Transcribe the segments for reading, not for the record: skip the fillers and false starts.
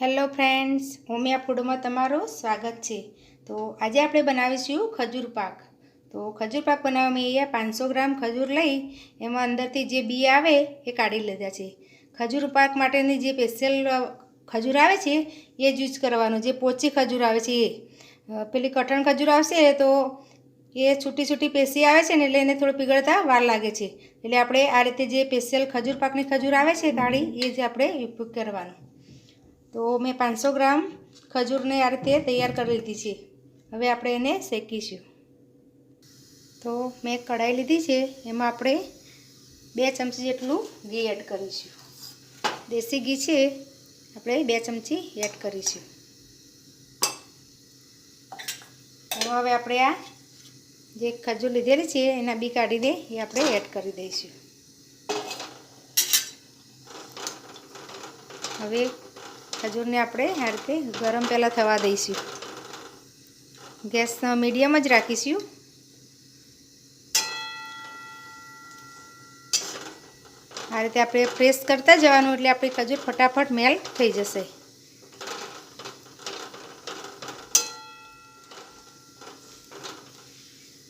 Hello friends, Umiya ફૂડમાં તમારું સ્વાગત છે। તો આજે આપણે બનાવીશું ખજૂર પાક। તો ખજૂર પાક બનાવવા મેં અહીંયા 500 ગ્રામ ખજૂર લઈ એમાં અંદરથી જે બી આવે એ કાઢી લીધા છે। ખજૂર પાક માટેની જે સ્પેશિયલ ખજૂર આવે છે એ જ યુઝ કરવાનો, જે પોચી ખજૂર આવે છે એ। પેલી કઠણ ખજૂર આવશે તો એ છૂટી છૂટી પેશી આવે છે ને, એટલે એને થોડું પીગળતા વાર લાગે છે। એટલે આપણે આ રીતે જે સ્પેશિયલ ખજૂર પાકની ખજૂર આવે છે કાળી, એ જ આપણે ઉપયોગ કરવાનો। તો મેં 500 ગ્રામ ખજૂરને આ રીતે તૈયાર કરી લીધી છે। હવે આપણે એને શેકીશું। તો મેં કઢાઈ લીધી છે, એમાં આપણે 2 ચમચી જેટલું ઘી એડ કરીશું। દેશી ઘી છે, આપણે 2 ચમચી એડ કરીશું। એમાં હવે આપણે આ જે ખજૂર લીધેલી છે એના બી કાઢીને એ આપણે એડ કરી દઈશું। હવે ખજૂરને આપણે આ રીતે ગરમ પહેલાં થવા દઈશું। ગેસ મીડિયમ જ રાખીશું। આ રીતે આપણે પ્રેસ કરતા જવાનું, એટલે આપણી ખજૂર ફટાફટ મેલ્ટ થઈ જશે।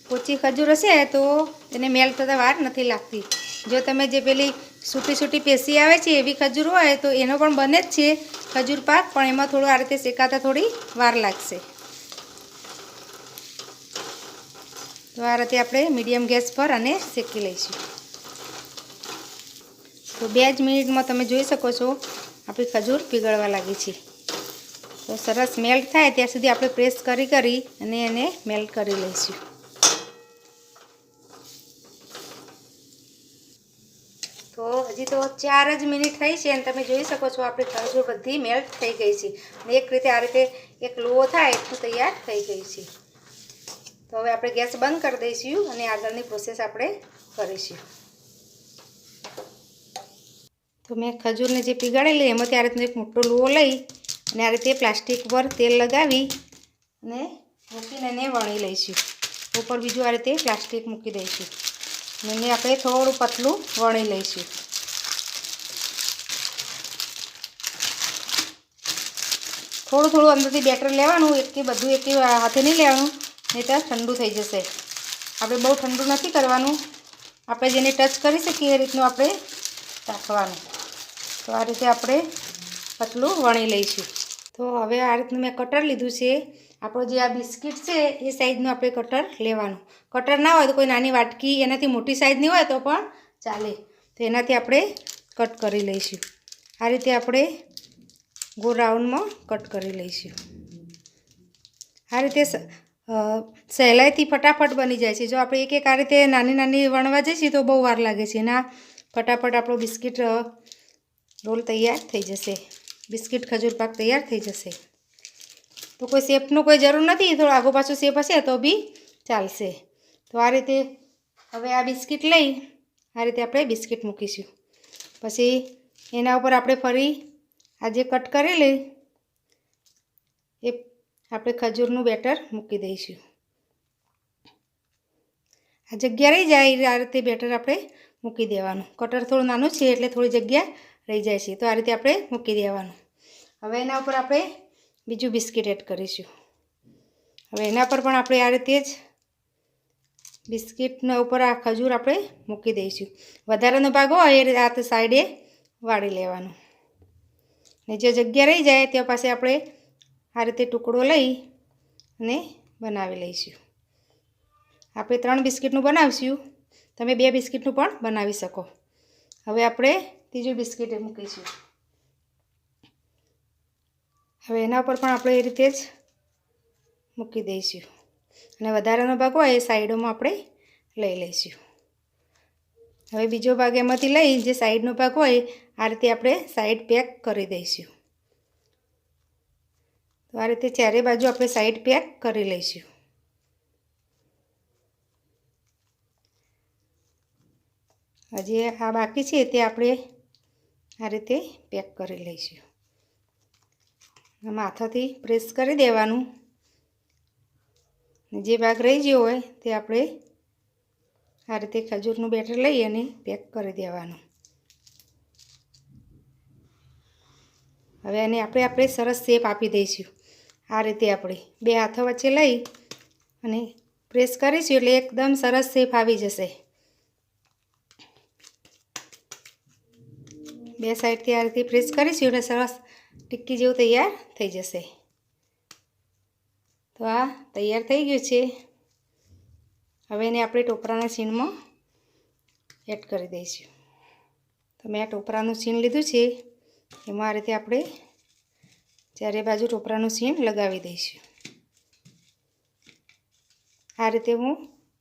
પોચી ખજૂર હશે તો એને મેલ્ટ થતાં વાર નથી લાગતી। જો તમે જે પેલી સૂટી સૂટી પેશી આવે છે એવી ખજૂર હોય તો એનો પણ બને જ છે ખજૂર પાક, પણ એમાં થોડું આ રીતે શેકાતા થોડી વાર લાગશે। તો આ રીતે આપણે મીડિયમ ગેસ પર આને શેકી લઈશું। તો 2 જ મિનિટમાં તમે જોઈ શકો છો આપણી ખજૂર પીગળવા લાગી છે। તો સરસ મેલ્ટ થાય ત્યાં સુધી આપણે પ્રેસ કરી અને એને મેલ્ટ કરી લઈશું। તો હજી તો 4 જ મિનિટ થઈ છે અને તમે જોઈ શકો છો આપણી ખજૂર બધી મેલ્ટ થઈ ગઈ છે અને એક રીતે આ રીતે એક લોહો થાય એટલું તૈયાર થઈ ગઈ છે। તો હવે આપણે ગેસ બંધ કરી દઈશું અને આગળની પ્રોસેસ આપણે કરીશું। તો મેં ખજૂરને જે પીગાળેલી એમાંથી આ રીતનો એક મોટો લોહો લઈ અને આ રીતે પ્લાસ્ટિક પર તેલ લગાવી અને મૂકીને એને વણી લઈશું। ઉપર બીજું આ રીતે પ્લાસ્ટિક મૂકી દઈશું અને એને આપણે થોડું પતલું વણી લઈશું। થોડું થોડું અંદરથી બેટર લેવાનું, એકી બધું એકી હાથે નહીં લેવાનું, નહીં તો ઠંડુ થઈ જશે। આપણે બહુ ઠંડુ નથી કરવાનું, આપણે જેને ટચ કરી શકીએ એ રીતનું આપણે રાખવાનું। તો આ રીતે આપણે પતલું વણી લઈશું। તો હવે આ રીતનું મેં કટર લીધું છે। આપણો જે આ બિસ્કિટ છે એ સાઈઝનું આપણે કટર લેવાનું। કટર ના હોય તો કોઈ નાની વાટકી એનાથી મોટી સાઈઝની હોય તો પણ ચાલે। તો એનાથી આપણે કટ કરી લઈશું। આ રીતે આપણે ગોળ રાઉન્ડમાં કટ કરી લઈશું। આ રીતે સહેલાઈથી ફટાફટ બની જાય છે। જો આપણે એક એક આ રીતે નાની નાની વણવા જઈશું તો બહુ વાર લાગે છે। ના, ફટાફટ આપણો બિસ્કિટ રોલ તૈયાર થઈ જશે। બિસ્કિટ ખજૂર પાક તૈયાર થઈ જશે। તો કોઈ શેપનું કોઈ જરૂર નથી, થોડો આગો પાછો શેપ હશે તો બી ચાલશે। તો આ રીતે હવે આ બિસ્કિટ લઈ આ રીતે આપણે બિસ્કિટ મૂકીશું। પછી એના ઉપર આપણે ફરી આ જે કટ કરેલી એ આપણે ખજૂરનું બેટર મૂકી દઈશું। આ જગ્યા રહી જાય આ રીતે બેટર આપણે મૂકી દેવાનું। કટર થોડું નાનું છે એટલે થોડી જગ્યા રહી જાય છે, તો આ રીતે આપણે મૂકી દેવાનું। હવે એના ઉપર આપણે બીજું બિસ્કિટ એડ કરીશું। હવે એના પર પણ આપણે આ રીતે જ બિસ્કિટના ઉપર આ ખજૂર આપણે મૂકી દઈશું। વધારાનો ભાગ હોય એ આ સાઈડે વાળી લેવાનો ને જે જગ્યા રહી જાય ત્યાં પાસે આપણે આ રીતે ટુકડો લઈ અને બનાવી લઈશું। આપણે 3 બિસ્કિટનું બનાવીશું, તમે 2 બિસ્કિટનું પણ બનાવી શકો। હવે આપણે ત્રીજું બિસ્કિટ મૂકીશું। હવે એના પર પણ આપણે એ રીતે જ મૂકી દઈશું અને વધારાનો ભાગ હોય એ સાઈડોમાં આપણે લઈ લઈશું। હવે બીજો ભાગ એમાંથી લઈ જે સાઈડનો ભાગ હોય આ રીતે આપણે સાઈડ પેક કરી દઈશું। તો આ રીતે ચારે બાજુ આપણે સાઈડ પેક કરી લઈશું। હજી આ બાકી છે તે આપણે આ રીતે પેક કરી લઈશું। માથાથી પ્રેસ કરી દેવાનું, જે ભાગ રહી ગયો હોય તે આપણે આ રીતે ખજૂરનું બેટર લઈ અને પેક કરી દેવાનું। હવે આને આપણે સરસ શેપ આપી દઈશું. આ રીતે આપણે બે હાથો વચ્ચે લઈ અને પ્રેસ કરીશું એટલે એકદમ સરસ શેપ આવી જશે. બે સાઈડથી આ રીતે પ્રેસ કરીશું એટલે સરસ ટિક્કી જેવું તૈયાર થઈ જશે. તો આ તૈયાર થઈ ગયું છે. હવે એને આપણે ટોપરાના છીણમાં એડ કરી દઈશું. તો મેં આ ટોપરાનું છીણ લીધું છે, એમાં આ રીતે આપણે ચારે બાજુ ટોપરાનું છીણ લગાવી દઈશું. આ રીતે હું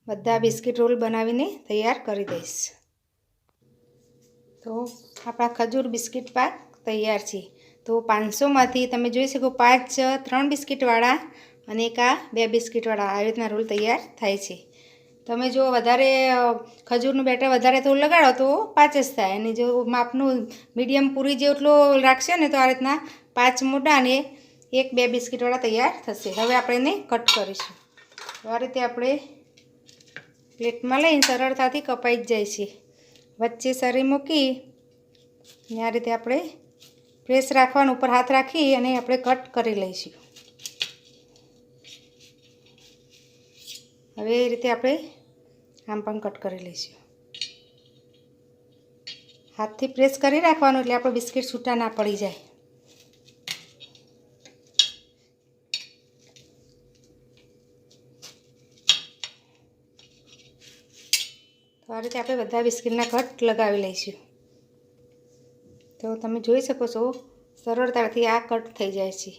બધા બિસ્કિટ રોલ બનાવીને તૈયાર કરી દઈશ. તો આપણા ખજૂર બિસ્કિટ પાક તૈયાર છે. તો 500માંથી તમે જોઈ શકો 3 બિસ્કિટવાળા અને એક આ 2 બિસ્કિટવાળા આવી રીતના રોલ તૈયાર થાય છે. તમે જો વધારે ખજૂરનું બેટર વધારે થોડું લગાડો તો 5 જ થાય, અને જો માપનું મીડિયમ પૂરી જેટલો રાખશે ને તો આ રીતના 5 મોટા અને 1-2 બિસ્કિટવાળા તૈયાર થશે. હવે આપણે એને કટ કરીશું. આ રીતે આપણે પ્લેટમાં લઈને સરળતાથી કપાઈ જ જાય છે. વચ્ચે સરી મૂકી અને આ રીતે આપણે પ્રેસ રાખવાનું, ઉપર હાથ રાખી અને આપણે કટ કરી લઈશું. હવે એ રીતે આપણે આમ પણ કટ કરી લઈશું. હાથથી પ્રેસ કરી રાખવાનું એટલે આપણે બિસ્કિટ છૂટા ના પડી જાય. તો આ રીતે આપણે બધા બિસ્કિટના કટ લગાવી લઈશું. તો તમે જોઈ શકો છો સરળતાથી આ કટ થઈ જાય છે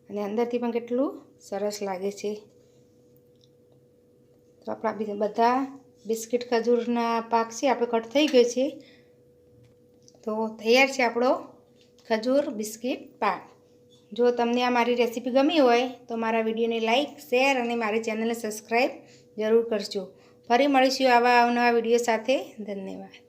અને અંદરથી પણ કેટલું સરસ લાગે છે. તો આપણા બધા બિસ્કિટ ખજૂરના પાક છે આપણે કટ થઈ ગયો છે. તો તૈયાર છે આપણો ખજૂર બિસ્કિટ પાક. જો તમને આ મારી રેસીપી ગમી હોય તો મારા વિડીયોને લાઈક, શેર અને મારી ચેનલને સબસ્ક્રાઈબ જરૂર કરજો. ફરી મળીશું આવા અવનવા વિડીયો સાથે. ધન્યવાદ.